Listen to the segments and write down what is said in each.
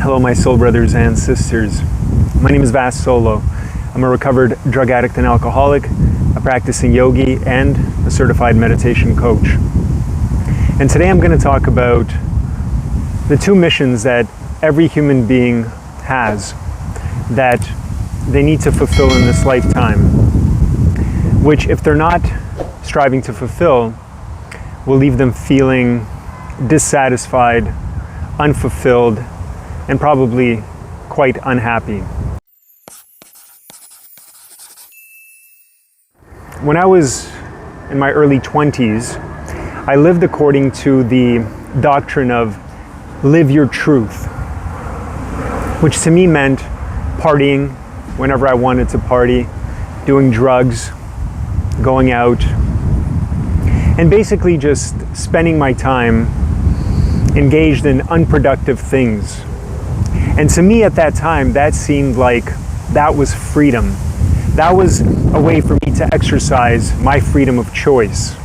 Hello, my soul brothers and sisters. My name is Vas Solo. I'm a recovered drug addict and alcoholic, a practicing yogi, and a certified meditation coach. And today I'm going to talk about the two missions that every human being has that they need to fulfill in this lifetime, which, if they're not striving to fulfill, will leave them feeling dissatisfied, unfulfilled, and probably quite unhappy. When I was in my early 20s, I lived according to the doctrine of live your truth, which to me meant partying whenever I wanted to party, doing drugs, going out, and basically just spending my time engaged in unproductive things. And to me at that time, that seemed like that was freedom. That was a way for me to exercise my freedom of choice.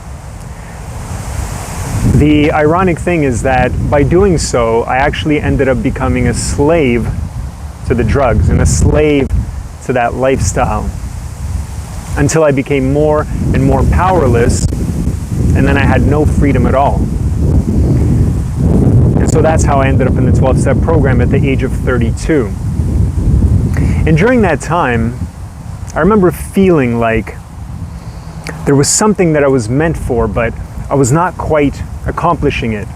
The ironic thing is that by doing so, I actually ended up becoming a slave to the drugs and a slave to that lifestyle until I became more and more powerless, and then I had no freedom at all. And so that's how I ended up in the 12-step program at the age of 32. And during that time, I remember feeling like there was something that I was meant for, but I was not quite accomplishing it.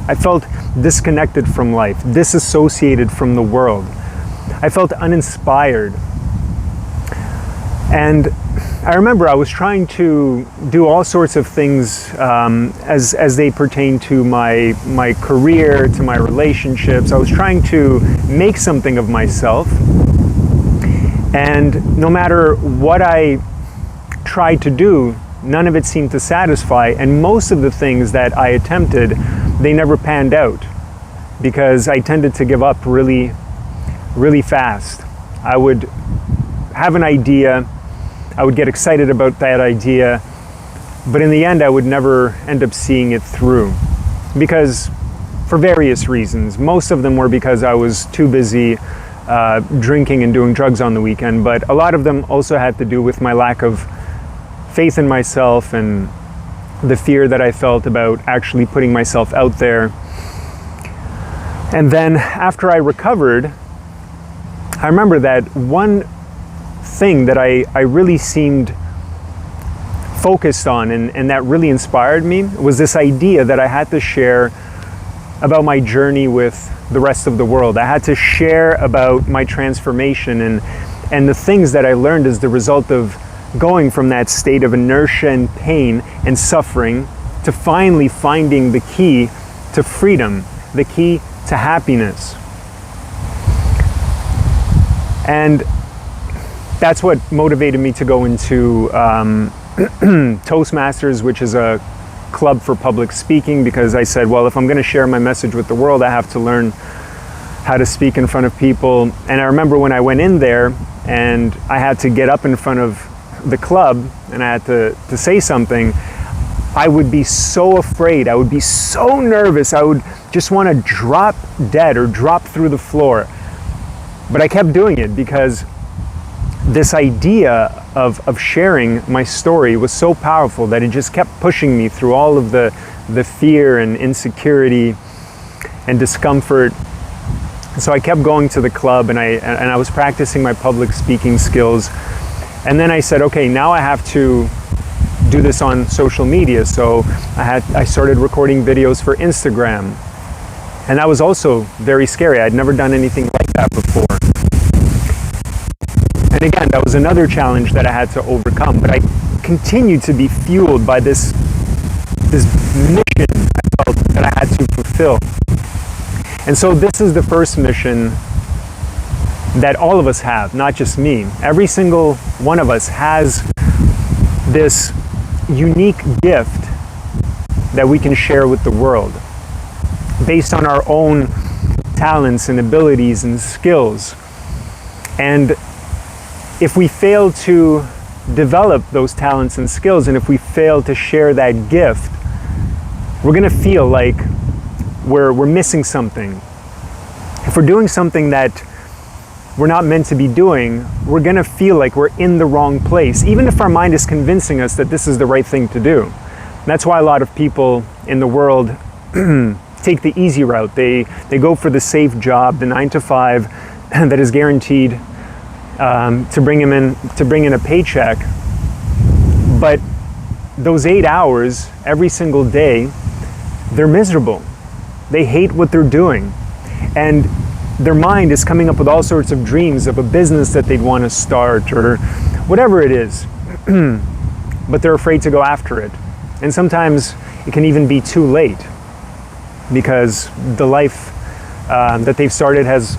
I felt disconnected from life, disassociated from the world. I felt uninspired. And I remember I was trying to do all sorts of things as they pertain to my career, to my relationships. I was trying to make something of myself. And no matter what I tried to do, none of it seemed to satisfy. And most of the things that I attempted, they never panned out because I tended to give up really, really fast. I would have an idea, I would get excited about that idea, but in the end I would never end up seeing it through because for various reasons. Most of them were because I was too busy drinking and doing drugs on the weekend, but a lot of them also had to do with my lack of faith in myself and the fear that I felt about actually putting myself out there. And then after I recovered, I remember that one thing that I really seemed focused on and that really inspired me was this idea that I had to share about my journey with the rest of the world. I had to share about my transformation and the things that I learned as the result of going from that state of inertia and pain and suffering to finally finding the key to freedom, the key to happiness. And that's what motivated me to go into Toastmasters, which is a club for public speaking, because I said, well, if I'm going to share my message with the world, I have to learn how to speak in front of people. And I remember when I went in there and I had to get up in front of the club and I had to say something, I would be so afraid, I would be so nervous, I would just want to drop dead or drop through the floor. But I kept doing it because this idea of sharing my story was so powerful that it just kept pushing me through all of the fear and insecurity and discomfort. So I kept going to the club and I was practicing my public speaking skills. And then I said, okay, now I have to do this on social media. So I started recording videos for Instagram. And that was also very scary. I'd never done anything like that before. And again, that was another challenge that I had to overcome, but I continued to be fueled by this mission I felt that I had to fulfill. And so this is the first mission that all of us have, not just me. Every single one of us has this unique gift that we can share with the world based on our own talents and abilities and skills. And if we fail to develop those talents and skills, and if we fail to share that gift, we're going to feel like we're missing something. If we're doing something that we're not meant to be doing, we're going to feel like we're in the wrong place, even if our mind is convincing us that this is the right thing to do. And that's why a lot of people in the world take the easy route. They go for the safe job, the 9-to-5 that is guaranteed to bring in a paycheck. But those 8 hours every single day, they're miserable. They hate what they're doing. And their mind is coming up with all sorts of dreams of a business that they'd want to start or whatever it is. But they're afraid to go after it. And sometimes it can even be too late because the life that they've started has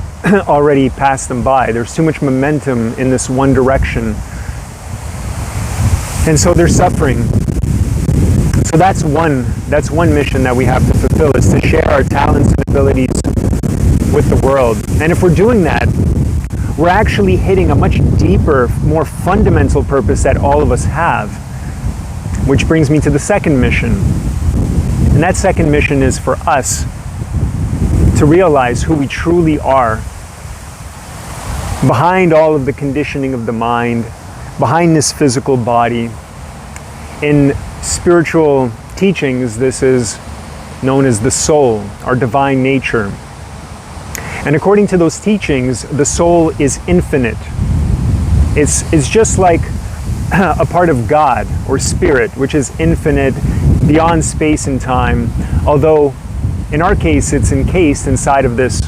already passed them by. There's too much momentum in this one direction. And so they're suffering. So that's one mission that we have to fulfill, is to share our talents and abilities with the world. And if we're doing that, we're actually hitting a much deeper, more fundamental purpose that all of us have. Which brings me to the second mission. And that second mission is for us to realize who we truly are behind all of the conditioning of the mind, behind this physical body. In spiritual teachings, this is known as the soul, our divine nature. And according to those teachings, the soul is infinite. It's just like a part of God or spirit, which is infinite, beyond space and time, although in our case it's encased inside of this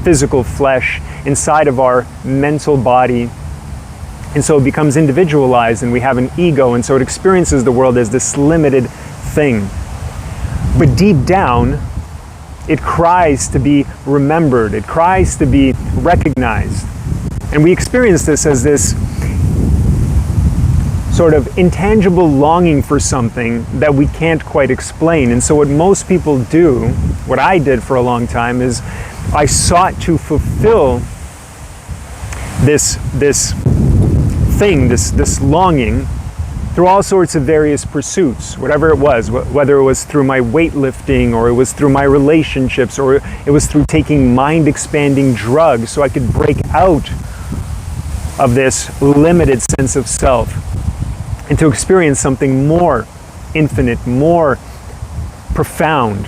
physical flesh, inside of our mental body, and so it becomes individualized and we have an ego, and so it experiences the world as this limited thing. But deep down, it cries to be remembered, it cries to be recognized. And we experience this as this sort of intangible longing for something that we can't quite explain. And so what most people do, what I did for a long time, is I sought to fulfill this thing, this longing, through all sorts of various pursuits, whatever it was, whether it was through my weightlifting, or it was through my relationships, or it was through taking mind-expanding drugs so I could break out of this limited sense of self and to experience something more infinite, more profound.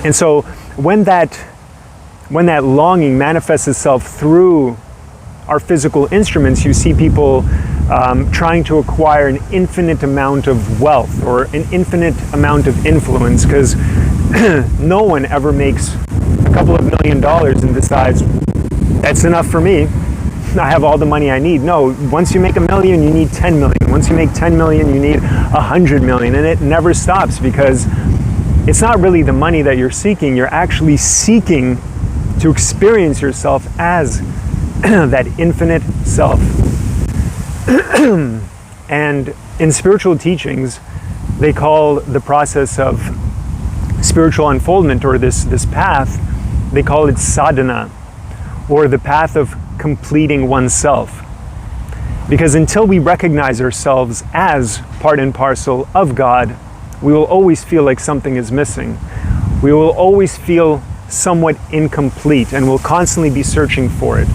And so when that longing manifests itself through our physical instruments, you see people trying to acquire an infinite amount of wealth or an infinite amount of influence, because no one ever makes a couple of $1 million and decides, that's enough for me, I have all the money I need. No, once you make $1 million, you need 10 million. Once you make 10 million, you need 100 million. And it never stops, because it's not really the money that you're seeking. You're actually seeking to experience yourself as that infinite self. And in spiritual teachings, they call the process of spiritual unfoldment, or this path, they call it sadhana, or the path of completing oneself. Because until we recognize ourselves as part and parcel of God, we will always feel like something is missing. We will always feel somewhat incomplete, and we'll constantly be searching for it.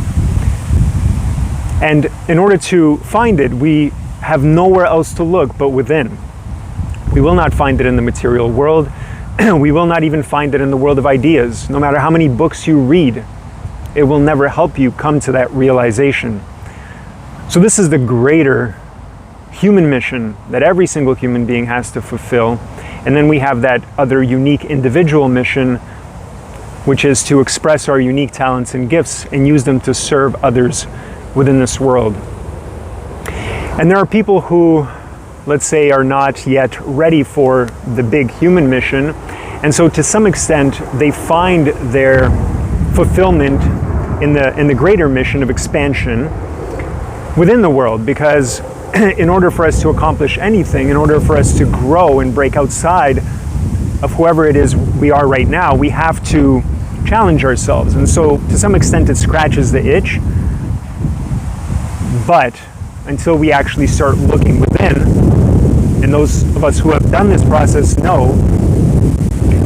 And in order to find it, we have nowhere else to look but within. We will not find it in the material world. We will not even find it in the world of ideas. No matter how many books you read, it will never help you come to that realization. So this is the greater human mission that every single human being has to fulfill. And then we have that other unique individual mission, which is to express our unique talents and gifts and use them to serve others within this world. And there are people who, let's say, are not yet ready for the big human mission. And so to some extent, they find their fulfillment in the greater mission of expansion within the world, because in order for us to accomplish anything, in order for us to grow and break outside of whoever it is we are right now, we have to challenge ourselves. And so to some extent it scratches the itch, but until we actually start looking within, and those of us who have done this process know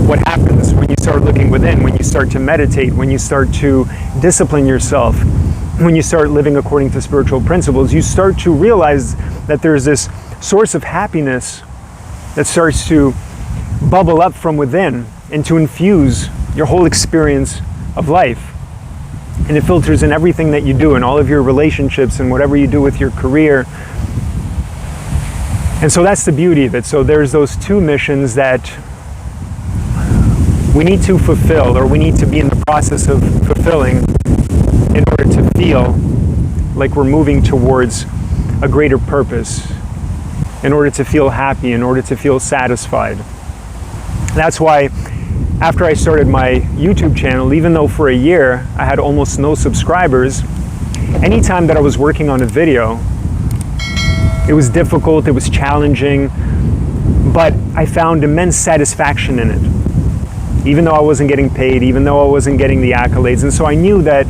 what happens when you start looking within, when you start to meditate, when you start to discipline yourself, when you start living according to spiritual principles, you start to realize that there's this source of happiness that starts to bubble up from within and to infuse your whole experience of life. And it filters in everything that you do, in all of your relationships and whatever you do with your career. And so that's the beauty of it. So there's those two missions that we need to fulfill, or we need to be in the process of fulfilling, in order to feel like we're moving towards a greater purpose, in order to feel happy, in order to feel satisfied. That's why after I started my YouTube channel, even though for a year I had almost no subscribers, anytime that I was working on a video, it was difficult, it was challenging, but I found immense satisfaction in it. Even though I wasn't getting paid, even though I wasn't getting the accolades. And so I knew that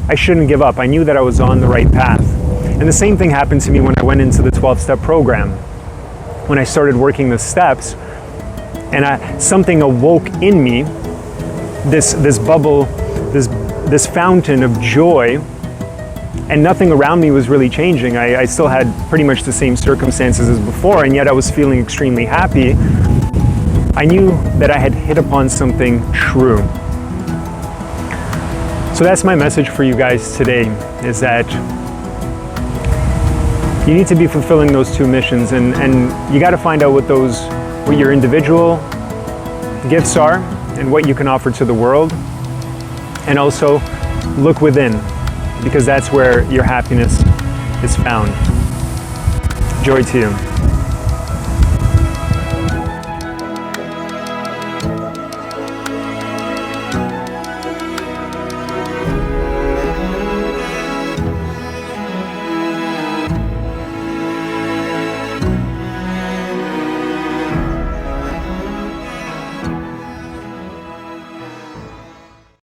I shouldn't give up. I knew that I was on the right path. And the same thing happened to me when I went into the 12-step program. When I started working the steps, and something awoke in me, this bubble, this fountain of joy, and nothing around me was really changing. I still had pretty much the same circumstances as before, and yet I was feeling extremely happy. I knew that I had hit upon something true. So that's my message for you guys today, is that you need to be fulfilling those two missions, and you got to find out what your individual gifts are and what you can offer to the world. And also look within, because that's where your happiness is found. Joy to you.